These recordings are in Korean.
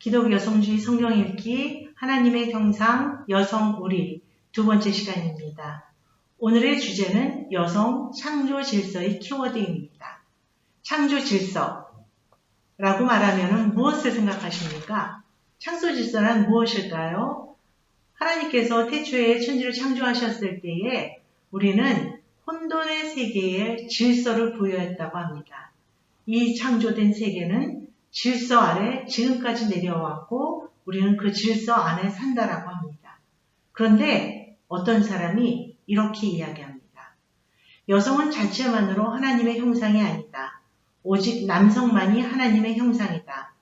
기독 여성주의 성경 읽기 하나님의 형상 여성 우리 두 번째 시간입니다. 오늘의 주제는 여성 창조 질서의 키워드입니다. 창조 질서라고 말하면 무엇을 생각하십니까? 창조 질서란 무엇일까요? 하나님께서 태초에 천지를 창조하셨을 때에 우리는 혼돈의 세계에 질서를 부여했다고 합니다. 이 창조된 세계는 질서 아래 지금까지 내려왔고 우리는 그 질서 안에 산다라고 합니다. 그런데 어떤 사람이 이렇게 이야기합니다. 여성은 자체만으로 하나님의 형상이 아니다. 오직 남성만이 하나님의 형상이다.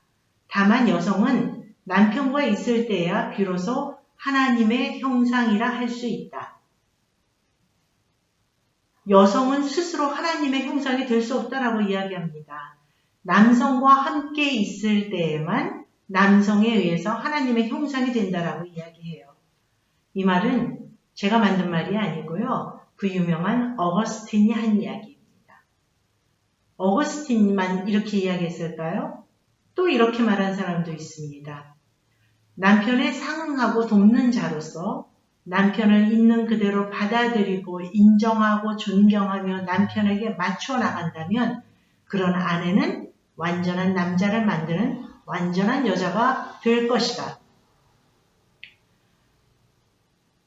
다만 여성은 남편과 있을 때야 비로소 하나님의 형상이라 할 수 있다. 여성은 스스로 하나님의 형상이 될 수 없다라고 이야기합니다. 남성과 함께 있을 때에만 남성에 의해서 하나님의 형상이 된다라고 이야기해요. 이 말은 제가 만든 말이 아니고요. 그 유명한 어거스틴이 한 이야기입니다. 어거스틴만 이렇게 이야기했을까요? 또 이렇게 말한 사람도 있습니다. 남편에 상응하고 돕는 자로서 남편을 있는 그대로 받아들이고 인정하고 존경하며 남편에게 맞춰 나간다면 그런 아내는 완전한 남자를 만드는 완전한 여자가 될 것이다.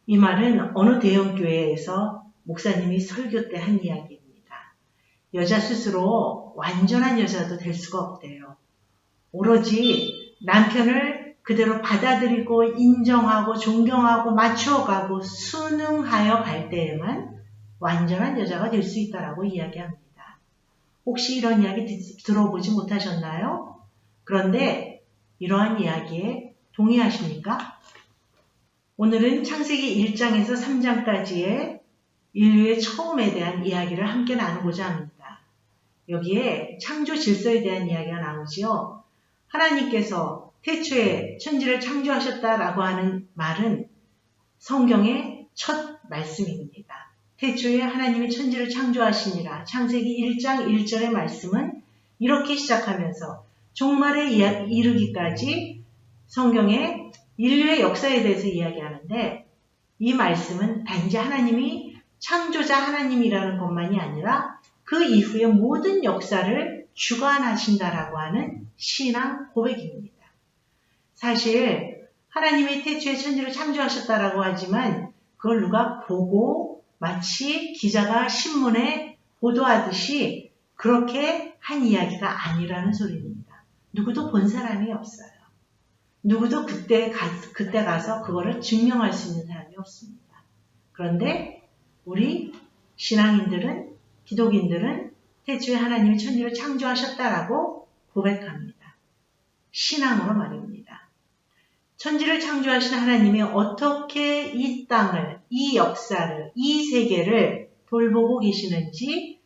이 말은 어느 대형교회에서 목사님이 설교 때 한 이야기입니다. 여자 스스로 완전한 여자도 될 수가 없대요. 오로지 남편을 그대로 받아들이고 인정하고 존경하고 맞춰가고 순응하여 갈 때에만 완전한 여자가 될 수 있다라고 이야기합니다. 혹시 이런 이야기 들어보지 못하셨나요? 그런데 이러한 이야기에 동의하십니까? 오늘은 창세기 1장에서 3장까지의 인류의 처음에 대한 이야기를 함께 나누고자 합니다. 여기에 창조 질서에 대한 이야기가 나오지요. 하나님께서 태초에 천지를 창조하셨다라고 하는 말은 성경의 첫 말씀입니다. 태초에 하나님이 천지를 창조하시니라. 창세기 1장 1절의 말씀은 이렇게 시작하면서 종말에 이르기까지 성경의 인류의 역사에 대해서 이야기하는데 이 말씀은 단지 하나님이 창조자 하나님이라는 것만이 아니라 그 이후의 모든 역사를 주관하신다라고 하는 신앙 고백입니다. 사실 하나님이 태초에 천지를 창조하셨다라고 하지만 그걸 누가 보고 마치 기자가 신문에 보도하듯이 그렇게 한 이야기가 아니라는 소리입니다. 누구도 본 사람이 없어요. 누구도 그때 가서 그거를 증명할 수 있는 사람이 없습니다. 그런데 우리 신앙인들은, 기독인들은 태초에 하나님이 천지를 창조하셨다라고 고백합니다. 신앙으로 말입니다. 천지를 창조하신 하나님이 어떻게 이 땅을, 이 역사를, 이 세계를 돌보고 계시는지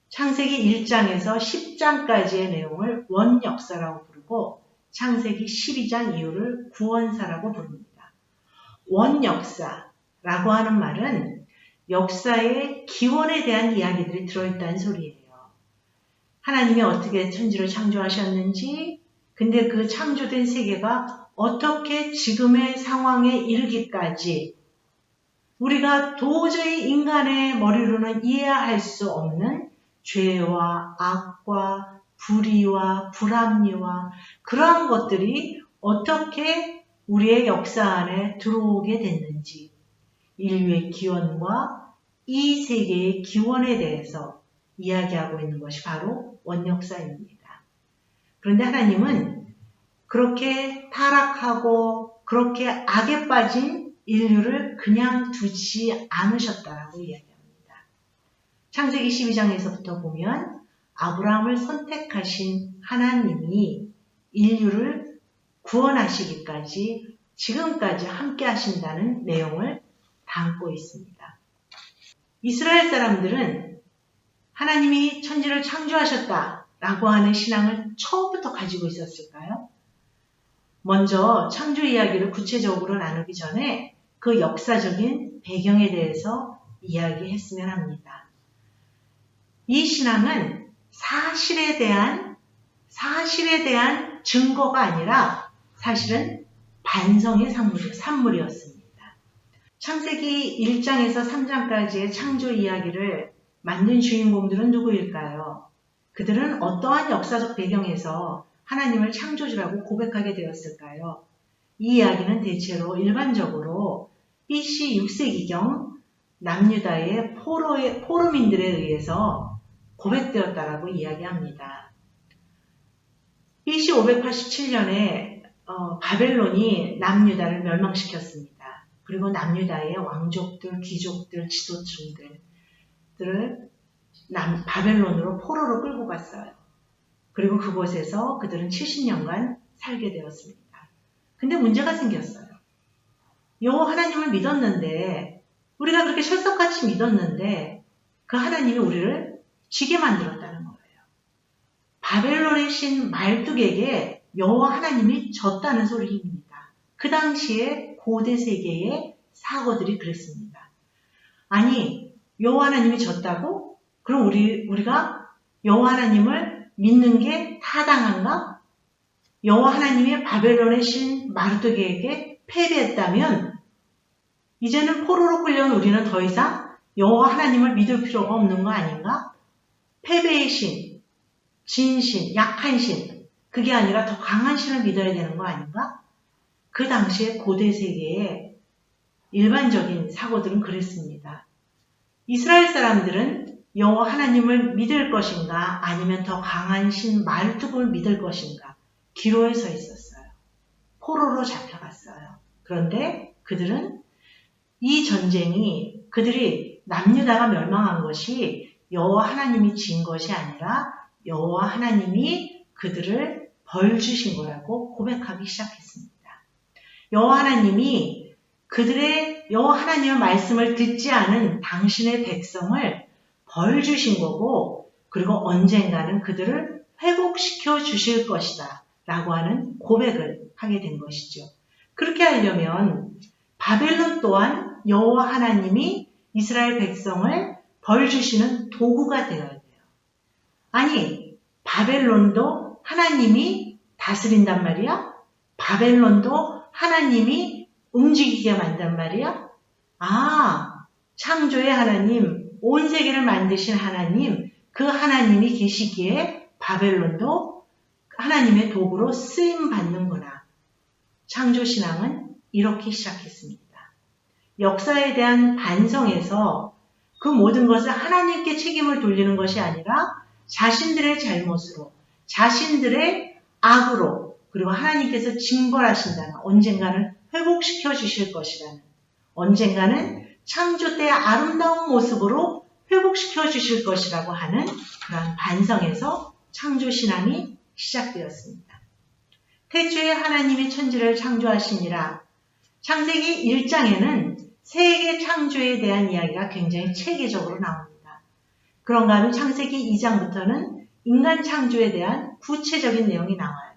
창세기 1장에서 10장까지의 내용을 원역사라고 부르고 창세기 12장 이후를 구원사라고 부릅니다. 원역사라고 하는 말은 역사의 기원에 대한 이야기들이 들어있다는 소리예요. 하나님이 어떻게 천지를 창조하셨는지, 근데 그 창조된 세계가 어떻게 지금의 상황에 이르기까지 우리가 도저히 인간의 머리로는 이해할 수 없는 죄와 악과 불의와 불합리와 그러한 것들이 어떻게 우리의 역사 안에 들어오게 됐는지 인류의 기원과 이 세계의 기원에 대해서 이야기하고 있는 것이 바로 원역사입니다. 그런데 하나님은 그렇게 타락하고 그렇게 악에 빠진 인류를 그냥 두지 않으셨다라고 이야기합니다. 창세기 12장에서부터 보면 아브라함을 선택하신 하나님이 인류를 구원하시기까지 지금까지 함께 하신다는 내용을 담고 있습니다. 이스라엘 사람들은 하나님이 천지를 창조하셨다라고 하는 신앙을 처음부터 가지고 있었을까요? 먼저 창조 이야기를 구체적으로 나누기 전에 그 역사적인 배경에 대해서 이야기했으면 합니다. 이 신앙은 사실에 대한 증거가 아니라 사실은 반성의 산물이었습니다. 창세기 1장에서 3장까지의 창조 이야기를 만든 주인공들은 누구일까요? 그들은 어떠한 역사적 배경에서 하나님을 창조주라고 고백하게 되었을까요? 이 이야기는 대체로 일반적으로 BC 6세기경 남유다의 포로민들에 의해서 고백되었다라고 이야기합니다. BC 587년에 바벨론이 남유다를 멸망시켰습니다. 그리고 남유다의 왕족들, 귀족들, 지도층들을 바벨론으로 포로로 끌고 갔어요. 그리고 그곳에서 그들은 70년간 살게 되었습니다. 근데 문제가 생겼어요. 여호와 하나님을 믿었는데, 우리가 그렇게 철석같이 믿었는데 그 하나님이 우리를 지게 만들었다는 거예요. 바벨론의 신 말뚝에게 여호와 하나님이 졌다는 소리입니다. 그 당시에 고대 세계의 사고들이 그랬습니다. 아니, 여호와 하나님이 졌다고? 그럼 우리가 여호와 하나님을 믿는 게 타당한가? 여호와 하나님이 바벨론의 신 마르독에게 패배했다면 이제는 포로로 끌려온 우리는 더 이상 여호와 하나님을 믿을 필요가 없는 거 아닌가? 패배의 신, 진신, 약한 신, 그게 아니라 더 강한 신을 믿어야 되는 거 아닌가? 그 당시에 고대 세계의 일반적인 사고들은 그랬습니다. 이스라엘 사람들은 여호와 하나님을 믿을 것인가 아니면 더 강한 신 마르뚝을 믿을 것인가 기로에 서 있었어요. 포로로 잡혀갔어요. 그런데 그들은 이 전쟁이 그들이 남유다가 멸망한 것이 여호와 하나님이 진 것이 아니라 여호와 하나님이 그들을 벌 주신 거라고 고백하기 시작했습니다. 여호와 하나님이 그들의 여호와 하나님의 말씀을 듣지 않은 당신의 백성을 벌 주신 거고 그리고 언젠가는 그들을 회복시켜 주실 것이다 라고 하는 고백을 하게 된 것이죠. 그렇게 하려면 바벨론 또한 여호와 하나님이 이스라엘 백성을 벌 주시는 도구가 되어야 돼요. 아니, 바벨론도 하나님이 다스린단 말이야? 바벨론도 하나님이 움직이게 만단 말이야? 아, 창조의 하나님, 온 세계를 만드신 하나님, 그 하나님이 계시기에 바벨론도 하나님의 도구로 쓰임받는구나. 창조신앙은 이렇게 시작했습니다. 역사에 대한 반성에서 그 모든 것을 하나님께 책임을 돌리는 것이 아니라 자신들의 잘못으로, 자신들의 악으로, 그리고 하나님께서 징벌하신다는, 언젠가는 회복시켜 주실 것이라는, 언젠가는 창조 때의 아름다운 모습으로 회복시켜 주실 것이라고 하는 그런 반성에서 창조신앙이 시작되었습니다. 태초에 하나님이 천지를 창조하시니라. 창세기 1장에는 세계 창조에 대한 이야기가 굉장히 체계적으로 나옵니다. 그런가 하면 창세기 2장부터는 인간 창조에 대한 구체적인 내용이 나와요.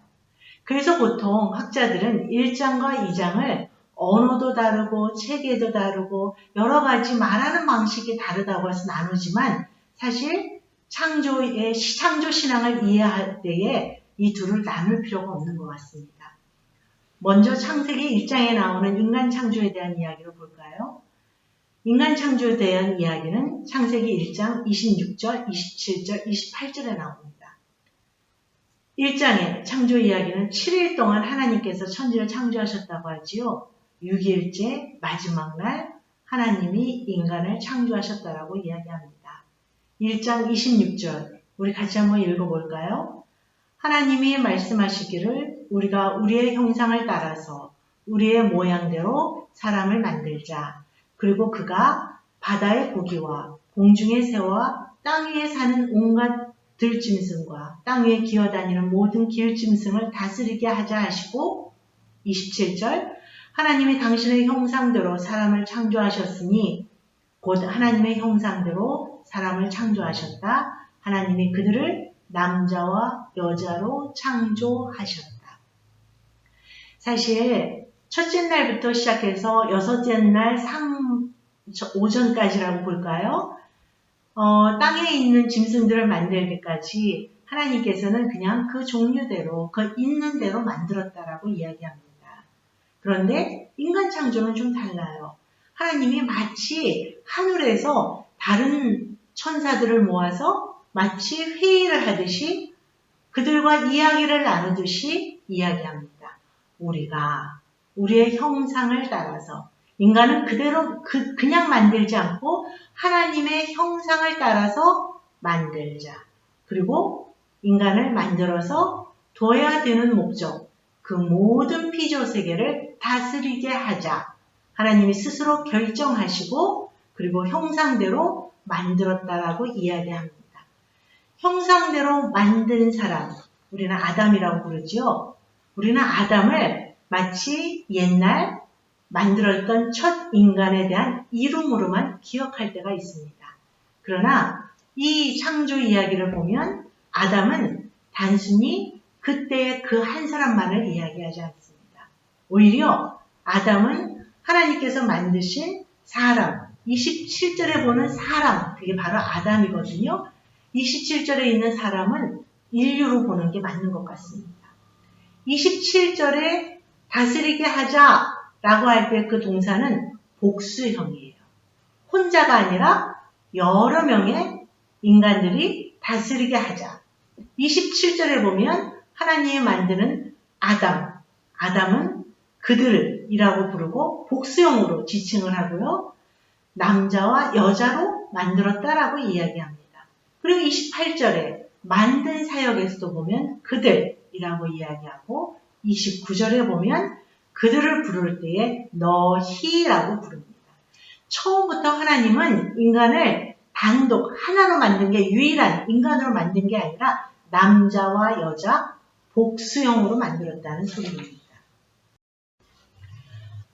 그래서 보통 학자들은 1장과 2장을 언어도 다르고 체계도 다르고 여러 가지 말하는 방식이 다르다고 해서 나누지만 사실 창조 신앙을 이해할 때에 이 둘을 나눌 필요가 없는 것 같습니다. 먼저 창세기 1장에 나오는 인간 창조에 대한 이야기를 볼까요? 인간 창조에 대한 이야기는 창세기 1장 26절, 27절, 28절에 나옵니다. 1장의 창조 이야기는 7일 동안 하나님께서 천지를 창조하셨다고 하지요. 6일째 마지막 날 하나님이 인간을 창조하셨다라고 이야기합니다. 1장 26절 우리 같이 한번 읽어볼까요? 하나님이 말씀하시기를 우리가 우리의 형상을 따라서 우리의 모양대로 사람을 만들자. 그리고 그가 바다의 고기와 공중의 새와 땅 위에 사는 온갖 들짐승과 땅 위에 기어다니는 모든 길짐승을 다스리게 하자 하시고 27절 하나님이 당신의 형상대로 사람을 창조하셨으니 곧 하나님의 형상대로 사람을 창조하셨다. 하나님이 그들을 남자와 여자로 창조하셨다. 사실 첫째 날부터 시작해서 여섯째 날 오전까지라고 볼까요? 땅에 있는 짐승들을 만들기까지 하나님께서는 그냥 그 종류대로, 그 있는 대로 만들었다라고 이야기합니다. 그런데 인간 창조는 좀 달라요. 하나님이 마치 하늘에서 다른 천사들을 모아서 마치 회의를 하듯이 그들과 이야기를 나누듯이 이야기합니다. 우리가 우리의 형상을 따라서 인간은 그대로 그냥 만들지 않고 하나님의 형상을 따라서 만들자. 그리고 인간을 만들어서 둬야 되는 목적, 그 모든 피조 세계를 다스리게 하자. 하나님이 스스로 결정하시고 그리고 형상대로 만들었다라고 이야기합니다. 형상대로 만든 사람, 우리는 아담이라고 부르죠. 우리는 아담을 마치 옛날 만들었던 첫 인간에 대한 이름으로만 기억할 때가 있습니다. 그러나 이 창조 이야기를 보면 아담은 단순히 그때의 그 한 사람만을 이야기하지 않습니다. 오히려 아담은 하나님께서 만드신 사람, 27절에 보는 사람, 그게 바로 아담이거든요. 27절에 있는 사람은 인류로 보는 게 맞는 것 같습니다. 27절에 다스리게 하자라고 할 때 그 동사는 복수형이에요. 혼자가 아니라 여러 명의 인간들이 다스리게 하자. 27절에 보면 하나님이 만드는 아담은 그들이라고 부르고 복수형으로 지칭을 하고요. 남자와 여자로 만들었다라고 이야기합니다. 그리고 28절에 만든 사역에서도 보면 그들이라고 이야기하고 29절에 보면 그들을 부를 때에 너희라고 부릅니다. 처음부터 하나님은 인간을 단독 하나로 만든 게 유일한 인간으로 만든 게 아니라 남자와 여자 복수형으로 만들었다는 소리입니다.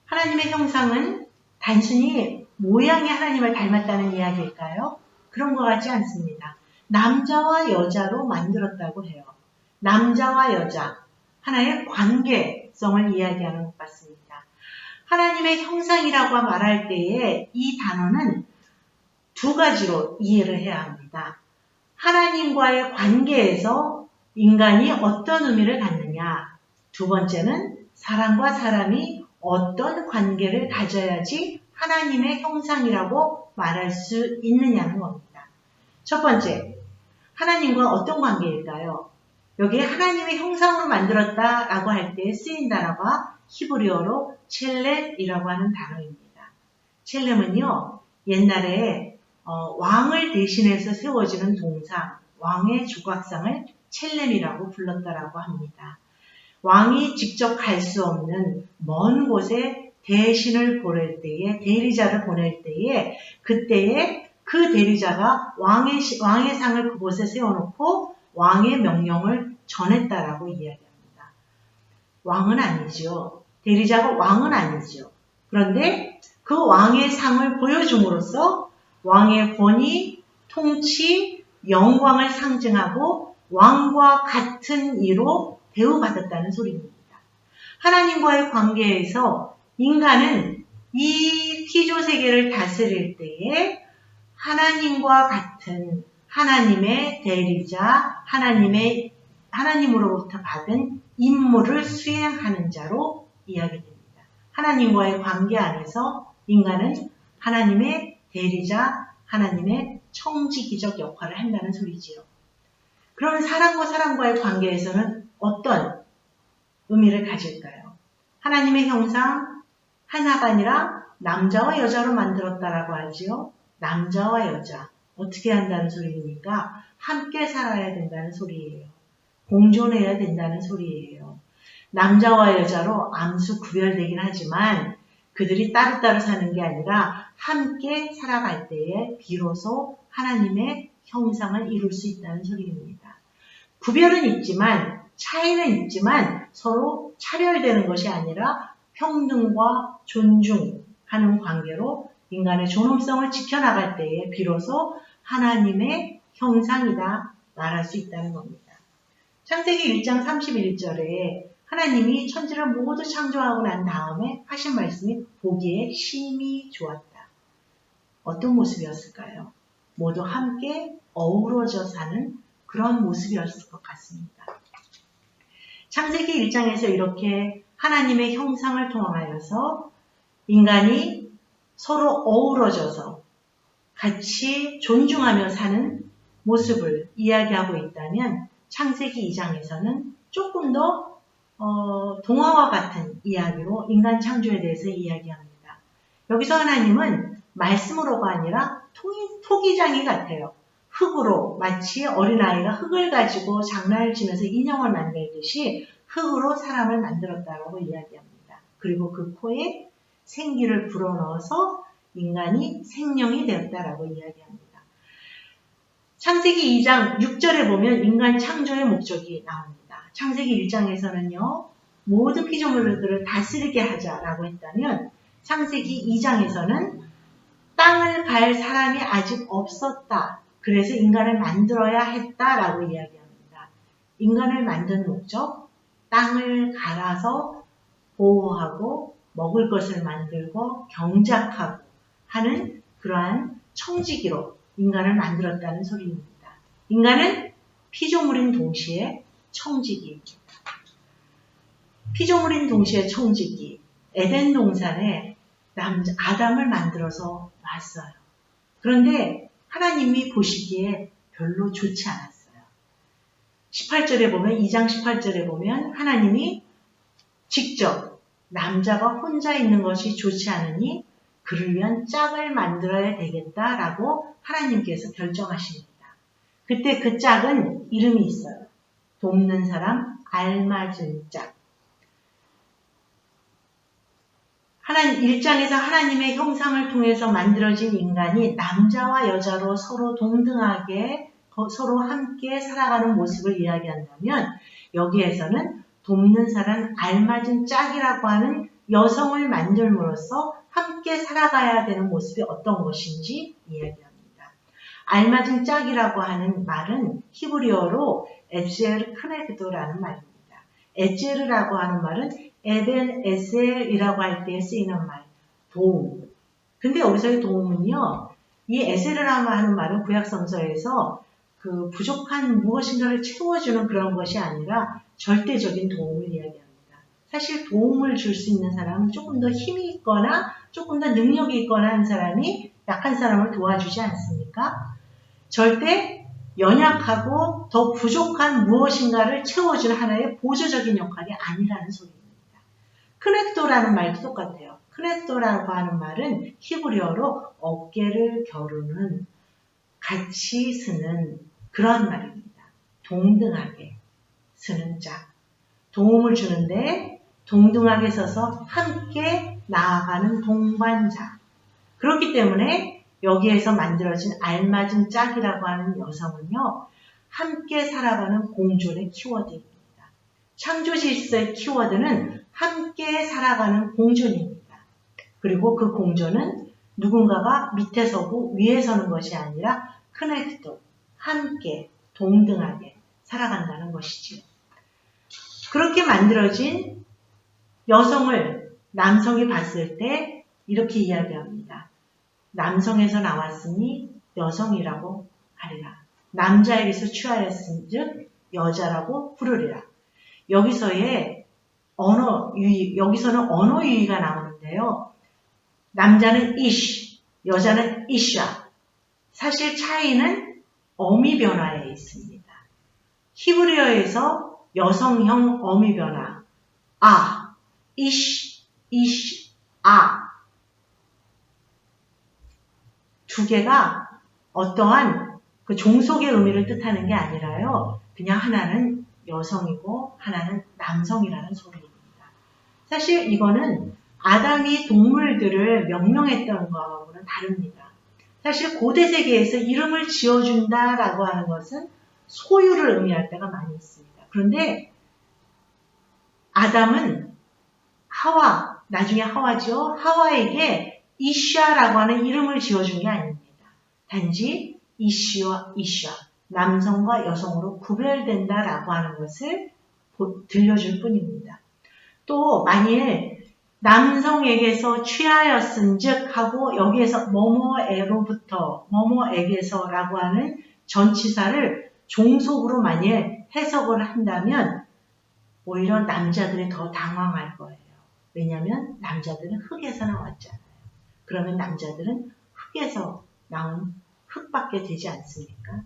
하나님의 형상은 단순히 모양이 하나님을 닮았다는 이야기일까요? 그런 것 같지 않습니다. 남자와 여자로 만들었다고 해요. 남자와 여자, 하나의 관계성을 이야기하는 것 같습니다. 하나님의 형상이라고 말할 때에 이 단어는 두 가지로 이해를 해야 합니다. 하나님과의 관계에서 인간이 어떤 의미를 갖느냐. 두 번째는 사람과 사람이 어떤 관계를 가져야지 하나님의 형상이라고 말할 수 있느냐는 겁니다. 첫 번째, 하나님과 어떤 관계일까요? 여기에 하나님의 형상으로 만들었다라고 할 때 쓰인 단어가 히브리어로 첼렘이라고 하는 단어입니다. 첼렘은요, 옛날에 왕을 대신해서 세워지는 동상, 왕의 조각상을 첼렘이라고 불렀다라고 합니다. 왕이 직접 갈 수 없는 먼 곳에 대신을 보낼 때에, 대리자를 보낼 때에, 그때에 그 대리자가 왕의 상을 그곳에 세워놓고 왕의 명령을 전했다라고 이야기합니다. 왕은 아니죠. 대리자가 왕은 아니죠. 그런데 그 왕의 상을 보여줌으로써 왕의 권위, 통치, 영광을 상징하고 왕과 같은 이로 대우받았다는 소리입니다. 하나님과의 관계에서 인간은 이 피조세계를 다스릴 때에 하나님과 같은 하나님의 대리자, 하나님으로부터 받은 임무를 수행하는 자로 이야기됩니다. 하나님과의 관계 안에서 인간은 하나님의 대리자, 하나님의 청지기적 역할을 한다는 소리지요. 그러면 사람과 사람과의 관계에서는 어떤 의미를 가질까요? 하나님의 형상 하나가 아니라 남자와 여자로 만들었다라고 하지요. 남자와 여자 어떻게 한다는 소리입니까? 함께 살아야 된다는 소리예요. 공존해야 된다는 소리예요. 남자와 여자로 암수 구별되긴 하지만 그들이 따로따로 사는 게 아니라 함께 살아갈 때에 비로소 하나님의 형상을 이룰 수 있다는 소리입니다. 구별은 있지만 차이는 있지만 서로 차별되는 것이 아니라 평등과 존중하는 관계로 인간의 존엄성을 지켜나갈 때에 비로소 하나님의 형상이다 말할 수 있다는 겁니다. 창세기 1장 31절에 하나님이 천지를 모두 창조하고 난 다음에 하신 말씀이 보기에 심히 좋았다. 어떤 모습이었을까요? 모두 함께 어우러져 사는 그런 모습이었을 것 같습니다. 창세기 1장에서 이렇게 하나님의 형상을 통하여서 인간이 서로 어우러져서 같이 존중하며 사는 모습을 이야기하고 있다면 창세기 2장에서는 조금 더 동화와 같은 이야기로 인간 창조에 대해서 이야기합니다. 여기서 하나님은 말씀으로가 아니라 토기장이 같아요. 흙으로 마치 어린아이가 흙을 가지고 장난을 치면서 인형을 만들듯이 흙으로 사람을 만들었다고 이야기합니다. 그리고 그 코에 생기를 불어넣어서 인간이 생명이 되었다라고 이야기합니다. 창세기 2장 6절에 보면 인간 창조의 목적이 나옵니다. 창세기 1장에서는요. 모든 피조물들을 다스리게 하자라고 했다면 창세기 2장에서는 땅을 갈 사람이 아직 없었다. 그래서 인간을 만들어야 했다라고 이야기합니다. 인간을 만든 목적, 땅을 갈아서 보호하고 먹을 것을 만들고 경작하고 하는 그러한 청지기로 인간을 만들었다는 소리입니다. 인간은 피조물인 동시에 청지기입니다. 피조물인 동시에 청지기. 에덴 동산에 아담을 만들어서 놨어요. 그런데 하나님이 보시기에 별로 좋지 않았어요. 18절에 보면 2장 18절에 보면 하나님이 직접 남자가 혼자 있는 것이 좋지 않으니 그를 위한 짝을 만들어야 되겠다라고 하나님께서 결정하십니다. 그때 그 짝은 이름이 있어요. 돕는 사람, 알맞은 짝. 1장에서 하나님의 형상을 통해서 만들어진 인간이 남자와 여자로 서로 동등하게 서로 함께 살아가는 모습을 이야기한다면 여기에서는 돕는 사람, 알맞은 짝이라고 하는 여성을 만들므로써 함께 살아가야 되는 모습이 어떤 것인지 이야기합니다. 알맞은 짝이라고 하는 말은 히브리어로 에젤 크네그도라는 말입니다. 에젤이라고 하는 말은 에벤 에셀이라고 할 때 쓰이는 말, 도움. 근데 여기서의 도움은요, 이 에셀이라고 하는 말은 구약성서에서 그 부족한 무엇인가를 채워주는 그런 것이 아니라 절대적인 도움을 이야기합니다. 사실 도움을 줄 수 있는 사람은 조금 더 힘이 있거나 조금 더 능력이 있거나 한 사람이 약한 사람을 도와주지 않습니까? 절대 연약하고 더 부족한 무엇인가를 채워주는 하나의 보조적인 역할이 아니라는 소리입니다. 크넥도라는 말도 똑같아요. 크넥도라고 하는 말은 히브리어로 어깨를 겨루는, 같이 쓰는 그런 말입니다. 동등하게 쓰는 짝. 도움을 주는데 동등하게 서서 함께 나아가는 동반자. 그렇기 때문에 여기에서 만들어진 알맞은 짝이라고 하는 여성은요, 함께 살아가는 공존의 키워드입니다. 창조 질서의 키워드는 함께 살아가는 공존입니다. 그리고 그 공존은 누군가가 밑에 서고 위에 서는 것이 아니라 크넥도, 함께 동등하게 살아간다는 것이지요. 그렇게 만들어진 여성을 남성이 봤을 때 이렇게 이야기합니다. 남성에서 나왔으니 여성이라고 하리라. 남자에게서 취하였은즉 여자라고 부르리라. 여기서는 언어 유희가 나오는데요. 남자는 ish, 여자는 isha. 사실 차이는 어미 변화에 있습니다. 히브리어에서 여성형 어미 변화, ish, 두 개가 어떠한 그 종속의 의미를 뜻하는 게 아니라요. 그냥 하나는 여성이고 하나는 남성이라는 소리입니다. 사실 이거는 아담이 동물들을 명명했던 거하고는 다릅니다. 사실 고대 세계에서 이름을 지어준다라고 하는 것은 소유를 의미할 때가 많이 있습니다. 그런데 아담은 나중에 하와죠. 하와에게 이샤라고 하는 이름을 지어준 게 아닙니다. 단지 이시와 이샤, 남성과 여성으로 구별된다라고 하는 것을 들려줄 뿐입니다. 또 만일 남성에게서 취하였은즉 하고 여기에서 뭐뭐에로부터 뭐뭐에게서라고 하는 전치사를 종속으로 만일 해석을 한다면 오히려 남자들이 더 당황할 거예요. 왜냐하면 남자들은 흙에서 나왔잖아요. 그러면 남자들은 흙에서 나온 흙밖에 되지 않습니까?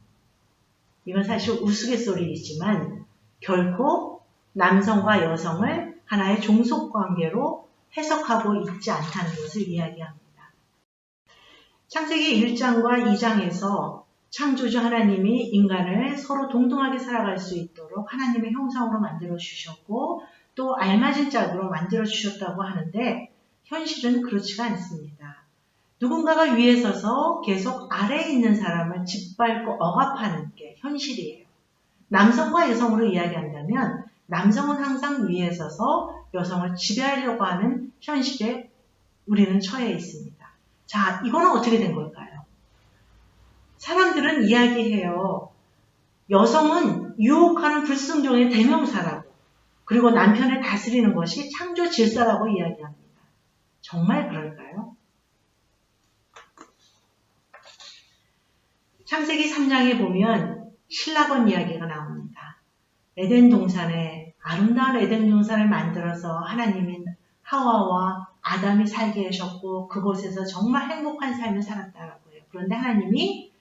이건 사실 우스갯소리이지만 결코 남성과 여성을 하나의 종속관계로 해석하고 있지 않다는 것을 이야기합니다. 창세기 1장과 2장에서 창조주 하나님이 인간을 서로 동등하게 살아갈 수 있도록 하나님의 형상으로 만들어 주셨고 또 알맞은 짝으로 만들어 주셨다고 하는데 현실은 그렇지가 않습니다. 누군가가 위에 서서 계속 아래에 있는 사람을 짓밟고 억압하는 게 현실이에요. 남성과 여성으로 이야기한다면 남성은 항상 위에 서서 여성을 지배하려고 하는 현실에 우리는 처해 있습니다. 자, 이거는 어떻게 된 걸까요? 사람들은 이야기해요. 여성은 유혹하는 불순종의 대명사라고, 그리고 남편을 다스리는 것이 창조 질서라고 이야기합니다. 정말 그럴까요? 창세기 3장에 보면 신라권 이야기가 나옵니다. 에덴 동산에 아름다운 에덴 동산을 만들어서 하나님이 하와와 아담이 살게 하셨고 그곳에서 정말 행복한 삶을 살았다라고 해요. 그런데 하나님이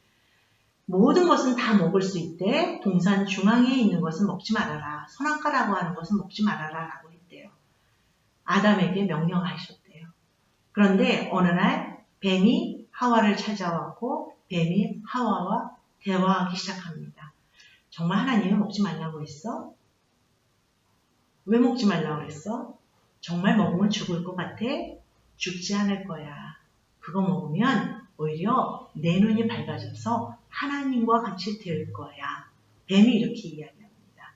모든 것은 다 먹을 수 있대. 동산 중앙에 있는 것은 먹지 말아라. 선악과라고 하는 것은 먹지 말아라 라고 했대요. 아담에게 명령하셨대요. 그런데 어느 날 뱀이 하와를 찾아왔고 뱀이 하와와 대화하기 시작합니다. 정말 하나님이 먹지 말라고 했어? 왜 먹지 말라고 했어? 정말 먹으면 죽을 것 같아? 죽지 않을 거야. 그거 먹으면 오히려 내 눈이 밝아져서 하나님과 같이 될 거야. 뱀이 이렇게 이야기합니다.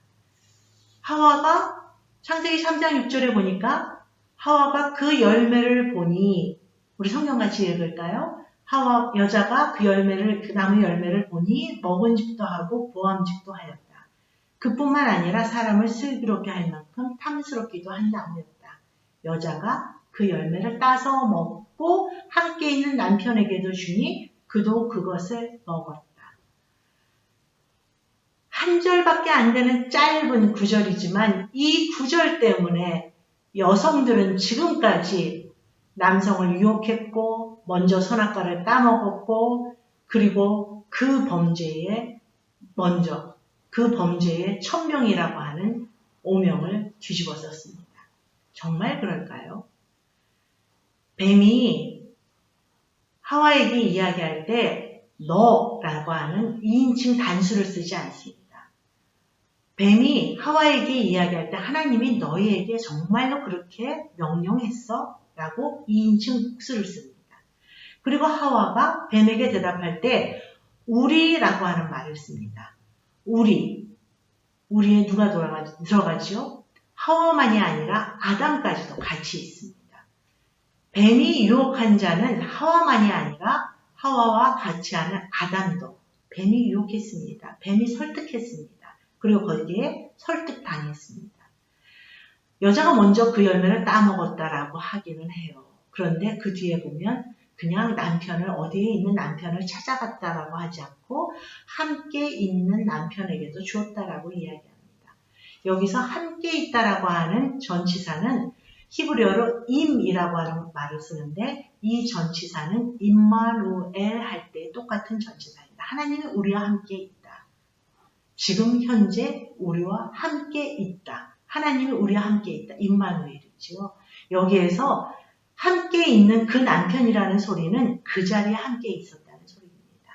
하와가 창세기 3장 6절에 보니까 하와가 그 열매를 보니 우리 성경 같이 읽을까요? 하와 여자가 그 나무 열매를 보니 먹은집도 하고 보암직도 하였다. 그뿐만 아니라 사람을 슬기롭게 할 만큼 탐스럽기도 한 나무였다. 여자가 그 열매를 따서 먹고 함께 있는 남편에게도 주니 그도 그것을 먹었다. 한 절밖에 안 되는 짧은 구절이지만 이 구절 때문에 여성들은 지금까지 남성을 유혹했고 먼저 선악과를 따먹었고 그리고 그 범죄에 천명이라고 하는 오명을 뒤집어 썼습니다. 정말 그럴까요? 뱀이 하와에게 이야기할 때 너라고 하는 2인칭 단수를 쓰지 않습니다. 뱀이 하와에게 이야기할 때 하나님이 너희에게 정말로 그렇게 명령했어? 라고 2인칭 복수를 씁니다. 그리고 하와가 뱀에게 대답할 때 우리라고 하는 말을 씁니다. 우리에 누가 들어가지요? 하와만이 아니라 아담까지도 같이 있습니다. 뱀이 유혹한 자는 하와만이 아니라 하와와 같이 하는 아담도 뱀이 유혹했습니다. 뱀이 설득했습니다. 그리고 거기에 설득당했습니다. 여자가 먼저 그 열매를 따먹었다라고 하기는 해요. 그런데 그 뒤에 보면 그냥 어디에 있는 남편을 찾아갔다라고 하지 않고 함께 있는 남편에게도 주었다라고 이야기합니다. 여기서 함께 있다라고 하는 전치사는 히브리어로 임이라고 하는 말을 쓰는데 이 전치사는 임마누엘 할 때 똑같은 전치사입니다. 하나님이 우리와 함께 있다. 지금 현재 우리와 함께 있다. 하나님이 우리와 함께 있다. 임마누엘이죠. 여기에서 함께 있는 그 남편이라는 소리는 그 자리에 함께 있었다는 소리입니다.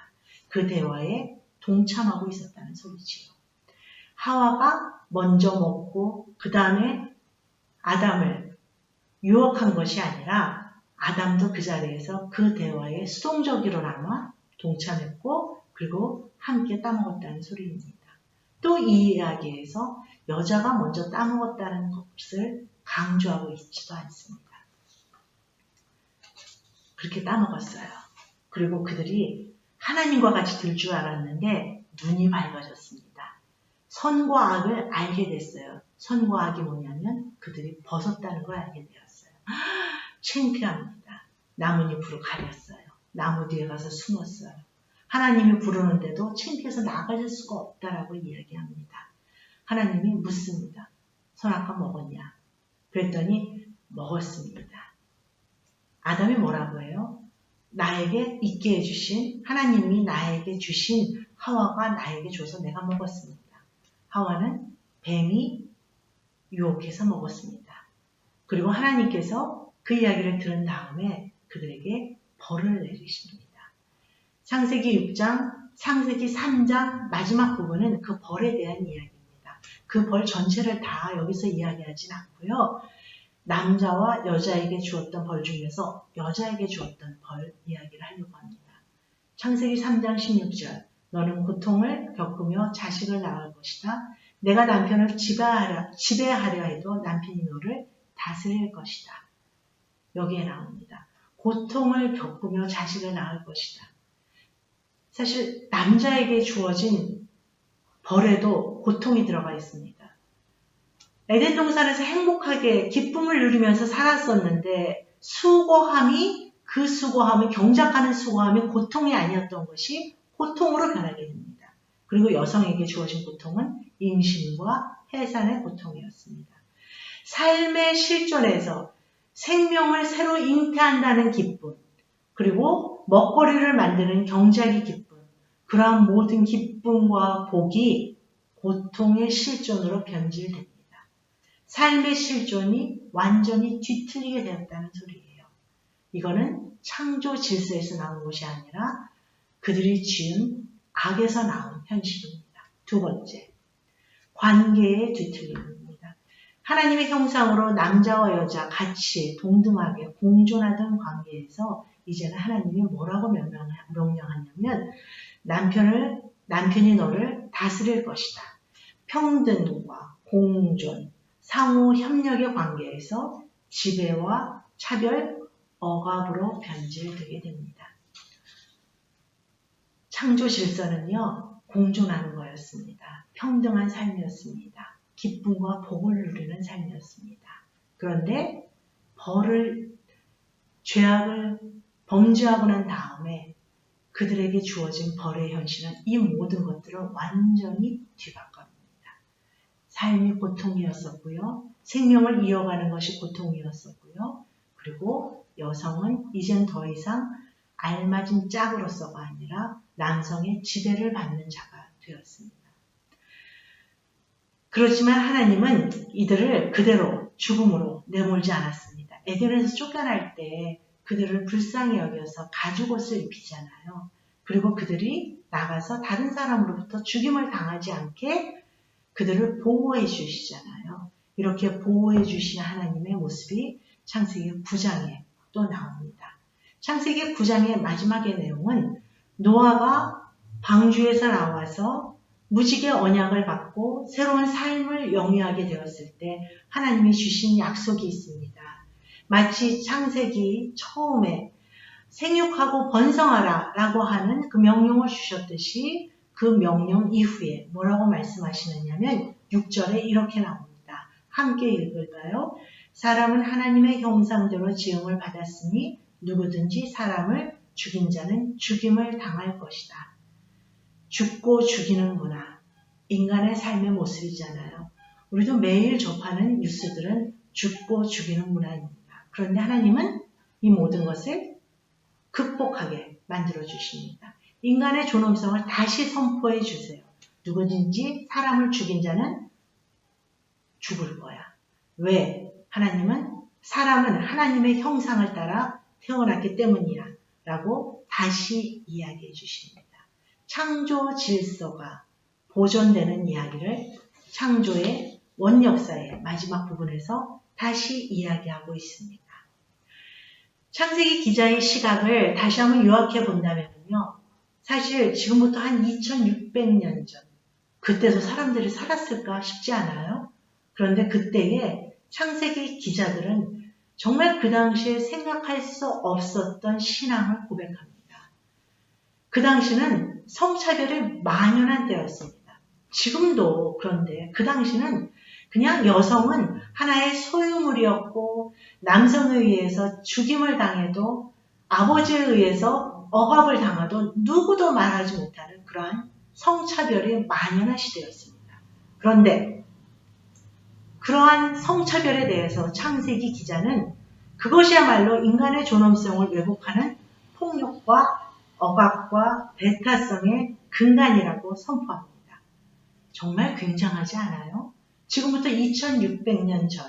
그 대화에 동참하고 있었다는 소리지요. 하와가 먼저 먹고 그 다음에 아담을 유혹한 것이 아니라 아담도 그 자리에서 그 대화에 수동적으로나마 동참했고 그리고 함께 따먹었다는 소리입니다. 또 이 이야기에서 여자가 먼저 따먹었다는 것을 강조하고 있지도 않습니다. 그렇게 따먹었어요. 그리고 그들이 하나님과 같이 들 줄 알았는데 눈이 밝아졌습니다. 선과 악을 알게 됐어요. 선과 악이 뭐냐면 그들이 벗었다는 걸 알게 되었어요. 창피합니다. 나뭇잎으로 가렸어요. 나무 뒤에 가서 숨었어요. 하나님이 부르는데도 창피해서 나가질 수가 없다라고 이야기합니다. 하나님이 묻습니다. 선악과 먹었냐? 그랬더니 먹었습니다. 아담이 뭐라고 해요? 나에게 있게 해주신, 하나님이 나에게 주신 하와가 나에게 줘서 내가 먹었습니다. 하와는 뱀이 유혹해서 먹었습니다. 그리고 하나님께서 그 이야기를 들은 다음에 그들에게 벌을 내리십니다. 창세기 6장, 창세기 3장 마지막 부분은 그 벌에 대한 이야기입니다. 그 벌 전체를 다 여기서 이야기하진 않고요. 남자와 여자에게 주었던 벌 중에서 여자에게 주었던 벌 이야기를 하려고 합니다. 창세기 3장 16절, 너는 고통을 겪으며 자식을 낳을 것이다. 내가 남편을 지배하려 해도 남편이 너를 다스릴 것이다. 여기에 나옵니다. 고통을 겪으며 자식을 낳을 것이다. 사실 남자에게 주어진 벌에도 고통이 들어가 있습니다. 에덴 동산에서 행복하게 기쁨을 누리면서 살았었는데 그 수고함이 경작하는 수고함이 고통이 아니었던 것이 고통으로 변하게 됩니다. 그리고 여성에게 주어진 고통은 임신과 해산의 고통이었습니다. 삶의 실존에서 생명을 새로 잉태한다는 기쁨, 그리고 먹거리를 만드는 경작의 기쁨, 그러한 모든 기쁨과 복이 고통의 실존으로 변질됩니다. 삶의 실존이 완전히 뒤틀리게 되었다는 소리예요. 이거는 창조 질서에서 나온 것이 아니라 그들이 지은 악에서 나온 현실입니다. 두 번째, 관계의 뒤틀림입니다. 하나님의 형상으로 남자와 여자 같이 동등하게 공존하던 관계에서 이제는 하나님이 뭐라고 명령하냐면 남편이 너를 다스릴 것이다. 평등과 공존, 상호 협력의 관계에서 지배와 차별, 억압으로 변질되게 됩니다. 창조 질서는요, 공존하는 거였습니다. 평등한 삶이었습니다. 기쁨과 복을 누리는 삶이었습니다. 그런데 죄악을 범죄하고 난 다음에 그들에게 주어진 벌의 현실은 이 모든 것들을 완전히 뒤바꿔 삶이 고통이었었고요. 생명을 이어가는 것이 고통이었었고요. 그리고 여성은 이젠 더 이상 알맞은 짝으로서가 아니라 남성의 지배를 받는 자가 되었습니다. 그렇지만 하나님은 이들을 그대로 죽음으로 내몰지 않았습니다. 에덴에서 쫓겨날 때 그들을 불쌍히 여겨서 가죽옷을 입히잖아요. 그리고 그들이 나가서 다른 사람으로부터 죽임을 당하지 않게 그들을 보호해 주시잖아요. 이렇게 보호해 주신 하나님의 모습이 창세기 9장에 또 나옵니다. 창세기 9장의 마지막의 내용은 노아가 방주에서 나와서 무지개 언약을 받고 새로운 삶을 영위하게 되었을 때 하나님이 주신 약속이 있습니다. 마치 창세기 처음에 생육하고 번성하라 라고 하는 그 명령을 주셨듯이 그 명령 이후에 뭐라고 말씀하시느냐면 6절에 이렇게 나옵니다. 함께 읽을까요? 사람은 하나님의 형상대로 지음을 받았으니 누구든지 사람을 죽인 자는 죽임을 당할 것이다. 죽고 죽이는 문화, 인간의 삶의 모습이잖아요. 우리도 매일 접하는 뉴스들은 죽고 죽이는 문화입니다. 그런데 하나님은 이 모든 것을 극복하게 만들어 주십니다. 인간의 존엄성을 다시 선포해 주세요. 누구든지 사람을 죽인 자는 죽을 거야. 왜? 사람은 하나님의 형상을 따라 태어났기 때문이야. 라고 다시 이야기해 주십니다. 창조 질서가 보존되는 이야기를 창조의 원역사의 마지막 부분에서 다시 이야기하고 있습니다. 창세기 기자의 시각을 다시 한번 요약해 본다면요. 사실 지금부터 한 2600년 전, 그때도 사람들이 살았을까 싶지 않아요? 그런데 그때의 창세기 기자들은 정말 그 당시에 생각할 수 없었던 신앙을 고백합니다. 그 당시는 성차별이 만연한 때였습니다. 지금도 그런데 그 당시는 그냥 여성은 하나의 소유물이었고 남성에 의해서 죽임을 당해도 아버지에 의해서 억압을 당하도 누구도 말하지 못하는 그러한 성차별이 만연한 시대였습니다. 그런데 그러한 성차별에 대해서 창세기 기자는 그것이야말로 인간의 존엄성을 왜곡하는 폭력과 억압과 배타성의 근간이라고 선포합니다. 정말 굉장하지 않아요? 지금부터 2600년 전,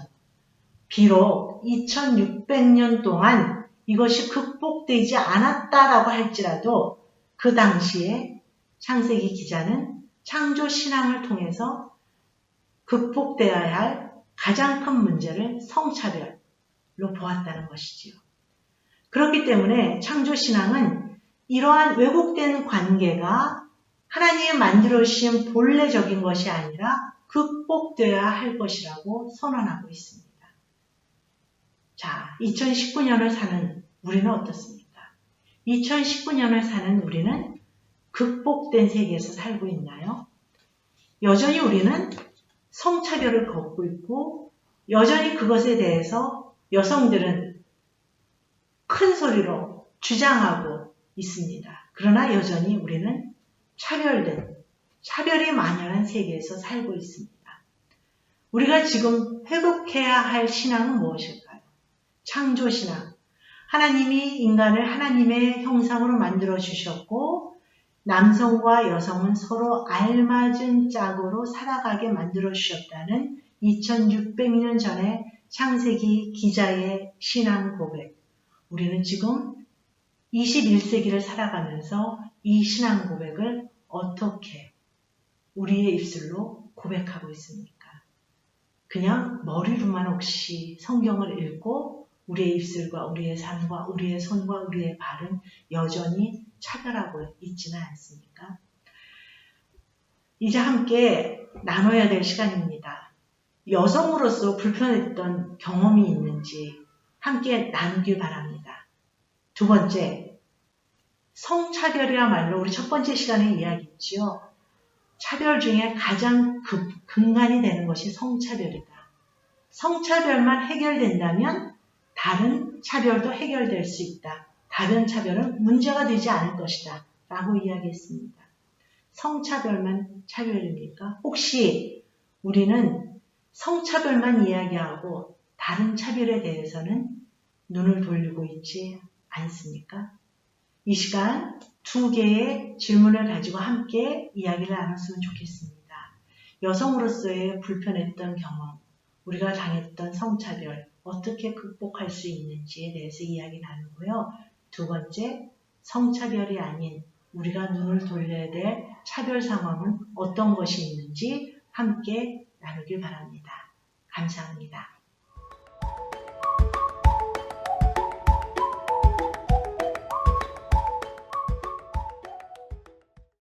비록 2600년 동안 이것이 극복되지 않았다라고 할지라도 그 당시에 창세기 기자는 창조 신앙을 통해서 극복되어야 할 가장 큰 문제를 성차별로 보았다는 것이지요. 그렇기 때문에 창조 신앙은 이러한 왜곡된 관계가 하나님이 만들어주신 본래적인 것이 아니라 극복되어야 할 것이라고 선언하고 있습니다. 자, 2019년을 사는 우리는 어떻습니까? 2019년을 사는 우리는 극복된 세계에서 살고 있나요? 여전히 우리는 성차별을 겪고 있고 여전히 그것에 대해서 여성들은 큰 소리로 주장하고 있습니다. 그러나 여전히 우리는 차별이 만연한 세계에서 살고 있습니다. 우리가 지금 회복해야 할 신앙은 무엇일까요? 창조신앙. 하나님이 인간을 하나님의 형상으로 만들어 주셨고 남성과 여성은 서로 알맞은 짝으로 살아가게 만들어 주셨다는 2600년 전의 창세기 기자의 신앙 고백. 우리는 지금 21세기를 살아가면서 이 신앙 고백을 어떻게 우리의 입술로 고백하고 있습니까? 그냥 머리로만 혹시 성경을 읽고 우리의 입술과 우리의 삶과 우리의 손과 우리의 발은 여전히 차별하고 있지는 않습니까? 이제 함께 나눠야 될 시간입니다. 여성으로서 불편했던 경험이 있는지 함께 나누길 바랍니다. 두 번째, 성차별이야말로 우리 첫 번째 시간에 이야기했지요. 차별 중에 가장 근간이 되는 것이 성차별이다. 성차별만 해결된다면 다른 차별도 해결될 수 있다. 다른 차별은 문제가 되지 않을 것이다. 라고 이야기했습니다. 성차별만 차별입니까? 혹시 우리는 성차별만 이야기하고 다른 차별에 대해서는 눈을 돌리고 있지 않습니까? 이 시간 두 개의 질문을 가지고 함께 이야기를 나눴으면 좋겠습니다. 여성으로서의 불편했던 경험, 우리가 당했던 성차별, 어떻게 극복할 수 있는지에 대해서 이야기 나누고요. 두 번째, 성차별이 아닌 우리가 눈을 돌려야 될 차별 상황은 어떤 것이 있는지 함께 나누길 바랍니다. 감사합니다.